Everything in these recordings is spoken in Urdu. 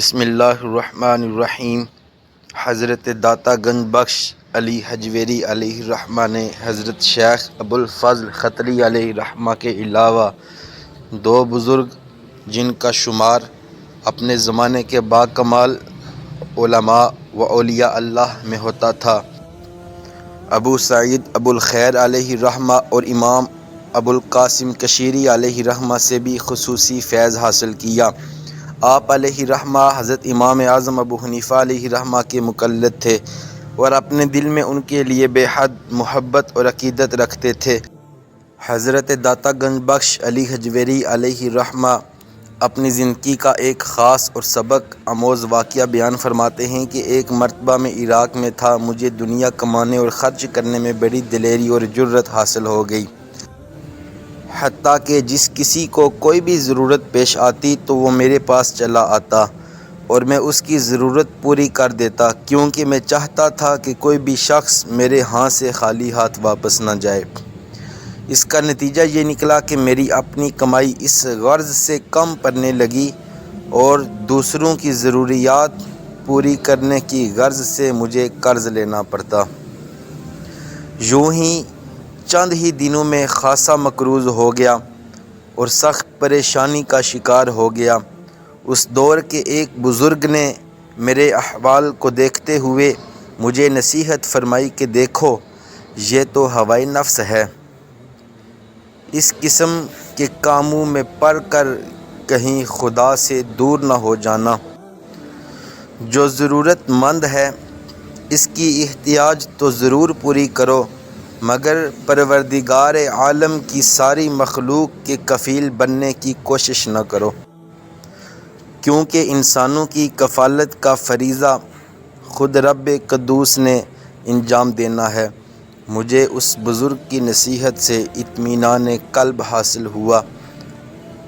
بسم اللہ الرحمن الرحیم۔ حضرت داتا گنج بخش علی حجویری علیہ الرحمہ نے حضرت شیخ ابوالفضل ختلی علیہ الرحمہ کے علاوہ دو بزرگ جن کا شمار اپنے زمانے کے باکمال علماء و اولیاء اللہ میں ہوتا تھا، ابو سعید ابوالخیر علیہ الرحمہ اور امام ابوالقاسم کشیری علیہ الرحمہ سے بھی خصوصی فیض حاصل کیا۔ آپ علیہ الرحمہ حضرت امام اعظم ابو حنیفہ علیہ الرحمہ کے مقلد تھے اور اپنے دل میں ان کے لیے بے حد محبت اور عقیدت رکھتے تھے۔ حضرت داتا گنج بخش علی حجویری علیہ الرحمہ اپنی زندگی کا ایک خاص اور سبق آموز واقعہ بیان فرماتے ہیں کہ ایک مرتبہ میں عراق میں تھا، مجھے دنیا کمانے اور خرچ کرنے میں بڑی دلیری اور جرأت حاصل ہو گئی، حتیٰ کہ جس کسی کو کوئی بھی ضرورت پیش آتی تو وہ میرے پاس چلا آتا اور میں اس کی ضرورت پوری کر دیتا، کیونکہ میں چاہتا تھا کہ کوئی بھی شخص میرے ہاں سے خالی ہاتھ واپس نہ جائے۔ اس کا نتیجہ یہ نکلا کہ میری اپنی کمائی اس غرض سے کم پڑنے لگی اور دوسروں کی ضروریات پوری کرنے کی غرض سے مجھے قرض لینا پڑتا۔ یوں ہی چند ہی دنوں میں خاصا مقروض ہو گیا اور سخت پریشانی کا شکار ہو گیا۔ اس دور کے ایک بزرگ نے میرے احوال کو دیکھتے ہوئے مجھے نصیحت فرمائی کہ دیکھو، یہ تو ہوائے نفس ہے، اس قسم کے کاموں میں پڑ کر کہیں خدا سے دور نہ ہو جانا۔ جو ضرورت مند ہے اس کی احتیاج تو ضرور پوری کرو، مگر پروردگار عالم کی ساری مخلوق کے کفیل بننے کی کوشش نہ کرو، کیونکہ انسانوں کی کفالت کا فریضہ خود رب قدوس نے انجام دینا ہے۔ مجھے اس بزرگ کی نصیحت سے اطمینان قلب حاصل ہوا۔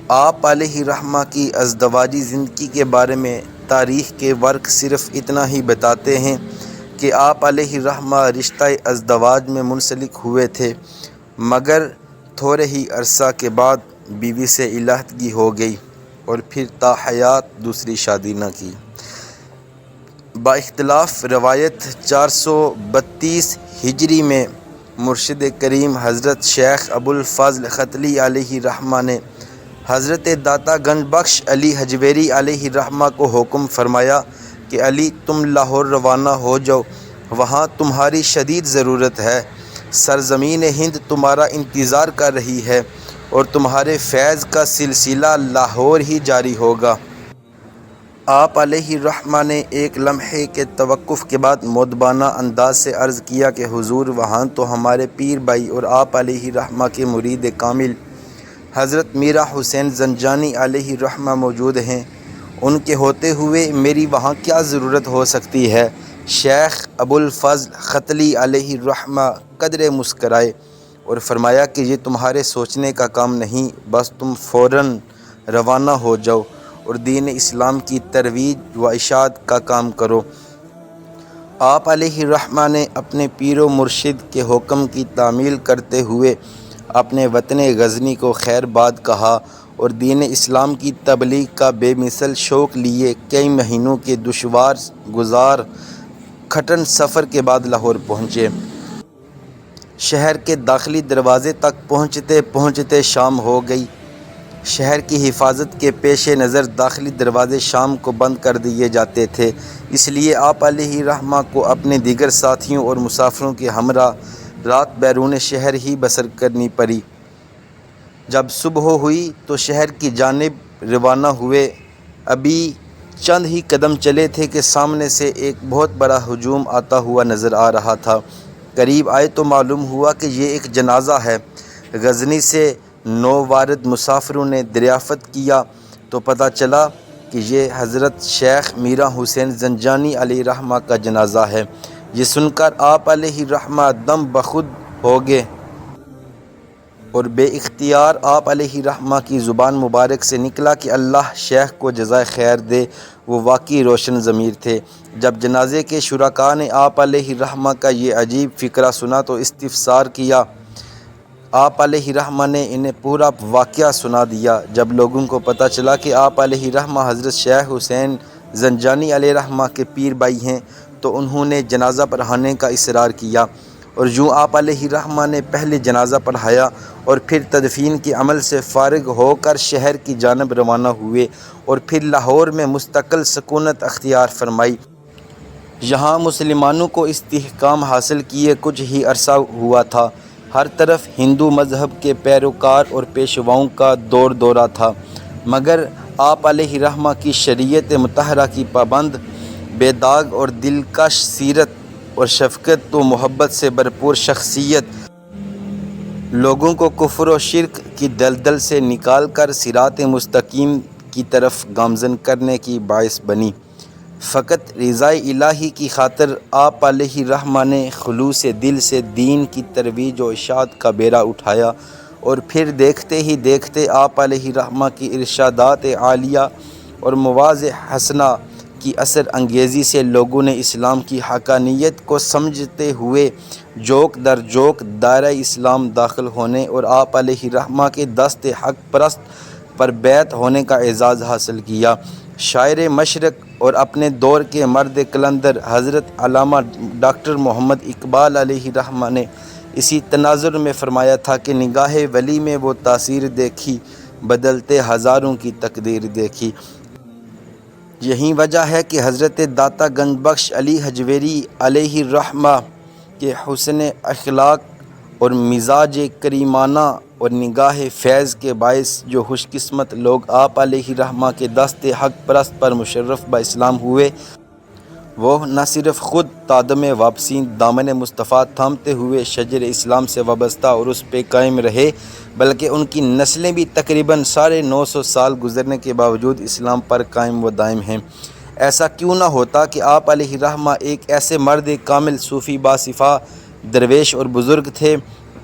آپ علیہ الرحمہ کی ازدواجی زندگی کے بارے میں تاریخ کے ورق صرف اتنا ہی بتاتے ہیں کہ آپ علیہ الرحمہ رشتہ ازدواج میں منسلک ہوئے تھے، مگر تھوڑے ہی عرصہ کے بعد بیوی سے علیحدگی ہو گئی اور پھر تا حیات دوسری شادی نہ کی۔ با اختلاف روایت 432 ہجری میں مرشد کریم حضرت شیخ ابوالفضل ختلی علیہ الرحمہ نے حضرت داتا گنج بخش علی حجویری علیہ الرحمہ کو حکم فرمایا کہ علی تم لاہور روانہ ہو جاؤ، وہاں تمہاری شدید ضرورت ہے، سرزمین ہند تمہارا انتظار کر رہی ہے اور تمہارے فیض کا سلسلہ لاہور ہی جاری ہوگا۔ آپ علیہ الرحمہ نے ایک لمحے کے توقف کے بعد مؤدبانہ انداز سے عرض کیا کہ حضور، وہاں تو ہمارے پیر بھائی اور آپ علیہ الرحمہ کے مرید کامل حضرت میرا حسین زنجانی علیہ الرحمہ موجود ہیں، ان کے ہوتے ہوئے میری وہاں کیا ضرورت ہو سکتی ہے؟ شیخ ابوالفضل ختلی علیہ الرحمہ قدرے مسکرائے اور فرمایا کہ یہ تمہارے سوچنے کا کام نہیں، بس تم فوراً روانہ ہو جاؤ اور دین اسلام کی ترویج و اشاعت کا کام کرو۔ آپ علیہ الرحمہ نے اپنے پیر و مرشد کے حکم کی تعمیل کرتے ہوئے اپنے وطن غزنی کو خیر باد کہا اور دین اسلام کی تبلیغ کا بے مثل شوق لیے کئی مہینوں کے دشوار گزار کھٹن سفر کے بعد لاہور پہنچے۔ شہر کے داخلی دروازے تک پہنچتے پہنچتے شام ہو گئی۔ شہر کی حفاظت کے پیش نظر داخلی دروازے شام کو بند کر دیے جاتے تھے، اس لیے آپ علیہ الرحمہ کو اپنے دیگر ساتھیوں اور مسافروں کے ہمراہ رات بیرون شہر ہی بسر کرنی پڑی۔ جب صبح ہوئی تو شہر کی جانب روانہ ہوئے، ابھی چند ہی قدم چلے تھے کہ سامنے سے ایک بہت بڑا ہجوم آتا ہوا نظر آ رہا تھا۔ قریب آئے تو معلوم ہوا کہ یہ ایک جنازہ ہے۔ غزنی سے نووارد مسافروں نے دریافت کیا تو پتہ چلا کہ یہ حضرت شیخ میرا حسین زنجانی علیہ الرحمہ کا جنازہ ہے۔ یہ سن کر آپ علیہ الرحمہ دم بخود ہو گئے اور بے اختیار آپ علیہ الرحمہ کی زبان مبارک سے نکلا کہ اللہ شیخ کو جزائے خیر دے، وہ واقعی روشن ضمیر تھے۔ جب جنازے کے شرکاء نے آپ علیہ الرحمہ کا یہ عجیب فقرہ سنا تو استفسار کیا۔ آپ علیہ الرحمہ نے انہیں پورا واقعہ سنا دیا۔ جب لوگوں کو پتہ چلا کہ آپ علیہ الرحمہ حضرت شیخ حسین زنجانی علیہ رحمہ کے پیر بھائی ہیں، تو انہوں نے جنازہ پڑھانے کا اصرار کیا، اور یوں آپ علیہ رحمہ نے پہلے جنازہ پڑھایا اور پھر تدفین کے عمل سے فارغ ہو کر شہر کی جانب روانہ ہوئے، اور پھر لاہور میں مستقل سکونت اختیار فرمائی۔ یہاں مسلمانوں کو استحکام حاصل کیے کچھ ہی عرصہ ہوا تھا، ہر طرف ہندو مذہب کے پیروکار اور پیشواؤں کا دور دورہ تھا، مگر آپ علیہ رحمہ کی شریعت مطہرہ کی پابند، بے داغ اور دلکش سیرت اور شفقت و محبت سے بھرپور شخصیت لوگوں کو کفر و شرک کی دلدل سے نکال کر صراط مستقیم کی طرف گامزن کرنے کی باعث بنی۔ فقط رضائے الہی کی خاطر آپ علیہ رحمہ نے خلوص دل سے دین کی ترویج و اشاعت کا بیڑا اٹھایا، اور پھر دیکھتے ہی دیکھتے آپ علیہ رحمہ کی ارشادات عالیہ اور مواعظ حسنہ کی اثر انگیزی سے لوگوں نے اسلام کی حقانیت کو سمجھتے ہوئے جوک در جوک دائرہ اسلام داخل ہونے اور آپ علیہ رحمہ کے دست حق پرست پر بیعت ہونے کا اعزاز حاصل کیا۔ شاعر مشرق اور اپنے دور کے مرد قلندر حضرت علامہ ڈاکٹر محمد اقبال علیہ رحمہ نے اسی تناظر میں فرمایا تھا کہ نگاہ ولی میں وہ تاثیر دیکھی، بدلتے ہزاروں کی تقدیر دیکھی۔ یہی وجہ ہے کہ حضرت داتا گنج بخش علی حجویری علیہ رحمہ کے حسن اخلاق اور مزاج کریمانہ اور نگاہ فیض کے باعث جو خوش قسمت لوگ آپ علیہ رحمہ کے دست حق پرست پر مشرف با اسلام ہوئے، وہ نہ صرف خود تادم واپسی دامن مصطفیٰ تھامتے ہوئے شجر اسلام سے وابستہ اور اس پہ قائم رہے، بلکہ ان کی نسلیں بھی تقریباً 950 سال گزرنے کے باوجود اسلام پر قائم و دائم ہیں۔ ایسا کیوں نہ ہوتا کہ آپ علیہ رحمہ ایک ایسے مرد کامل صوفی باصفا درویش اور بزرگ تھے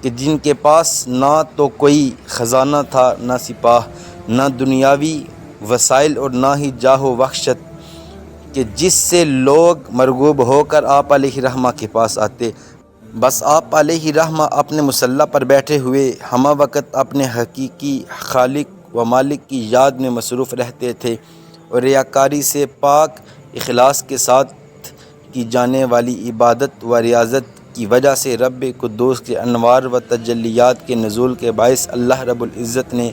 کہ جن کے پاس نہ تو کوئی خزانہ تھا، نہ سپاہ، نہ دنیاوی وسائل اور نہ ہی جاہ و وحشت، کہ جس سے لوگ مرغوب ہو کر آپ علیہ رحمہ کے پاس آتے۔ بس آپ علیہ رحمہ اپنے مصلی پر بیٹھے ہوئے ہمہ وقت اپنے حقیقی خالق و مالک کی یاد میں مصروف رہتے تھے، اور ریاکاری سے پاک اخلاص کے ساتھ کی جانے والی عبادت و ریاضت کی وجہ سے رب قدوس کے انوار و تجلیات کے نزول کے باعث اللہ رب العزت نے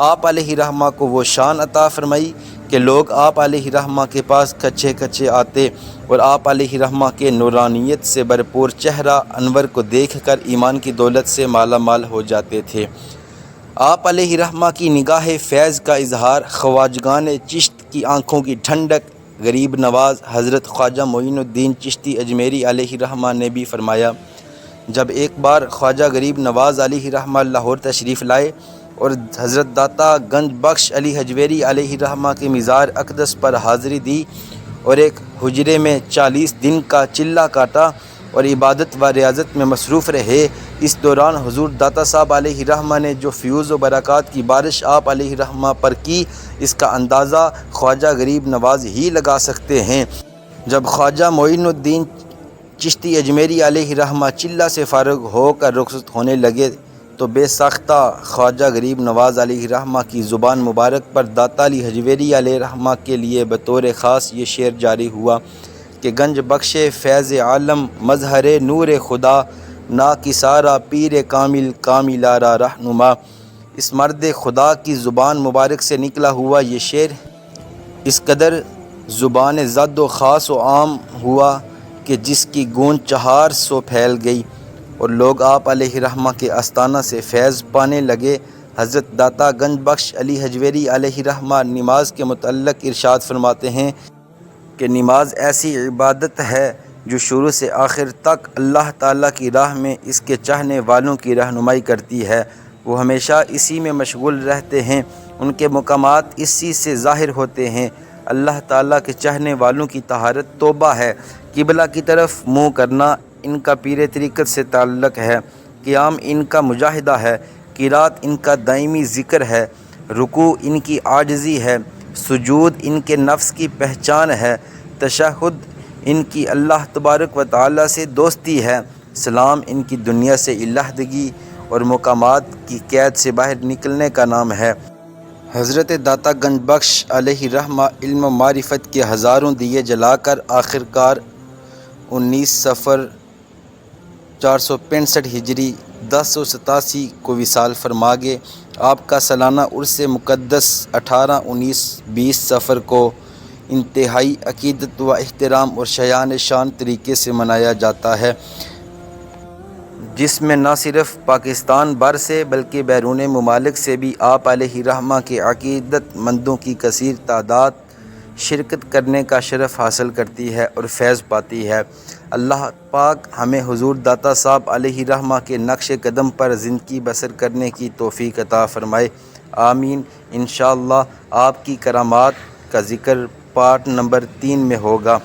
آپ علیہ رحمہ کو وہ شان عطا فرمائی کہ لوگ آپ علیہ رحمہ کے پاس کچے کچے آتے اور آپ علیہ رحمہ کے نورانیت سے بھرپور چہرہ انور کو دیکھ کر ایمان کی دولت سے مالا مال ہو جاتے تھے۔ آپ علیہ رحمہ کی نگاہ فیض کا اظہار خواجگان چشت کی آنکھوں کی ٹھنڈک غریب نواز حضرت خواجہ معین الدین چشتی اجمیری علیہ رحمہ نے بھی فرمایا۔ جب ایک بار خواجہ غریب نواز علیہ رحمہ لاہور تشریف لائے اور حضرت داتا گنج بخش علی حجویری علیہ رحمہ کے مزار اقدس پر حاضری دی اور ایک حجرے میں 40 دن کا چلہ کاٹا اور عبادت و ریاضت میں مصروف رہے، اس دوران حضور داتا صاحب علیہ رحمہ نے جو فیوز و برکات کی بارش آپ علیہ رحمہ پر کی، اس کا اندازہ خواجہ غریب نواز ہی لگا سکتے ہیں۔ جب خواجہ معین الدین چشتی اجمیری علیہ رحمہ چلہ سے فارغ ہو کر رخصت ہونے لگے تو بے ساختہ خواجہ غریب نواز علیہ رحمہ کی زبان مبارک پر داتا علی حجویری علیہ رحمہ کے لیے بطور خاص یہ شعر جاری ہوا کہ گنج بخش فیض عالم مظہر نور خدا، نا کسارا پیر کامل کاملارا رہنما۔ اس مرد خدا کی زبان مبارک سے نکلا ہوا یہ شعر اس قدر زبان زد و خاص و عام ہوا کہ جس کی گونج 400 پھیل گئی اور لوگ آپ علیہ رحمہ کے آستانہ سے فیض پانے لگے۔ حضرت داتا گنج بخش علی حجویری علیہ رحمہ نماز کے متعلق ارشاد فرماتے ہیں کہ نماز ایسی عبادت ہے جو شروع سے آخر تک اللہ تعالیٰ کی راہ میں اس کے چاہنے والوں کی رہنمائی کرتی ہے۔ وہ ہمیشہ اسی میں مشغول رہتے ہیں، ان کے مقامات اسی سے ظاہر ہوتے ہیں۔ اللہ تعالیٰ کے چاہنے والوں کی طہارت توبہ ہے، قبلہ کی طرف منہ کرنا ان کا پیر طریقت سے تعلق ہے، قیام ان کا مجاہدہ ہے، قرات ان کا دائمی ذکر ہے، رکوع ان کی عاجزی ہے، سجود ان کے نفس کی پہچان ہے، تشہد ان کی اللہ تبارک و تعالیٰ سے دوستی ہے، سلام ان کی دنیا سے علیحدگی اور مقامات کی قید سے باہر نکلنے کا نام ہے۔ حضرت داتا گنج بخش علیہ رحمہ علم و معرفت کے ہزاروں دیے جلا کر آخرکار 19 صفر 465 ہجری 1087 کو وصال فرما گئے۔ آپ کا سالانہ عرس مقدس 18، 19، 20 صفر کو انتہائی عقیدت و احترام اور شایان شان طریقے سے منایا جاتا ہے، جس میں نہ صرف پاکستان بھر سے بلکہ بیرون ممالک سے بھی آپ علیہ رحمہ کے عقیدت مندوں کی کثیر تعداد شرکت کرنے کا شرف حاصل کرتی ہے اور فیض پاتی ہے۔ اللہ پاک ہمیں حضور داتا صاحب علیہ رحمہ کے نقش قدم پر زندگی بسر کرنے کی توفیق عطا فرمائے، آمین۔ انشاءاللہ آپ کی کرامات کا ذکر پارٹ نمبر 3 میں ہوگا۔